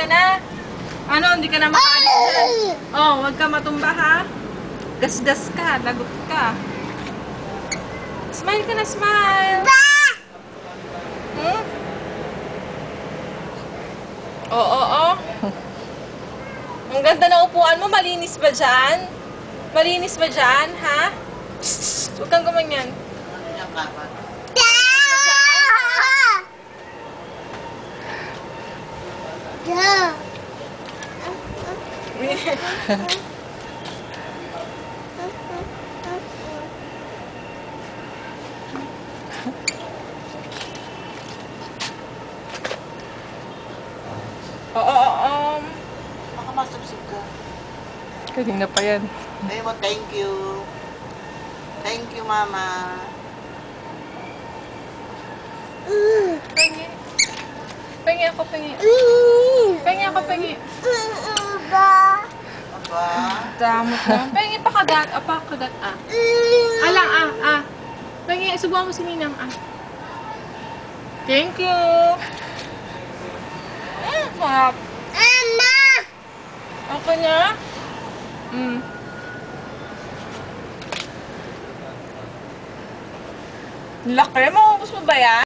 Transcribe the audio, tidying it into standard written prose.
ka na. Ano, hindi ka na makaalis dyan. Oh, huwag ka matumba ha. Gasgas ka, lagot ka. Smile ka na, smile. Hmm? Oo. Ang ganda ng upuan mo. Malinis ba dyan? Malinis ba dyan, ha? Huwag kang gumanyan. Oo. Baka masubsub ka. Kanina pa yan. Ayun mo, thank you. Thank you, Mama. Pengi. Pengi ako, pengi. Pengi ako, pengi. Aba. Damot na. Pengi pa kagat. Kagat, ah. Alang, Pengi, subukan mo si Ninang, ah. Thank you. Sarap. Mama! Ako niya? Laki. Maubos mo ba yan?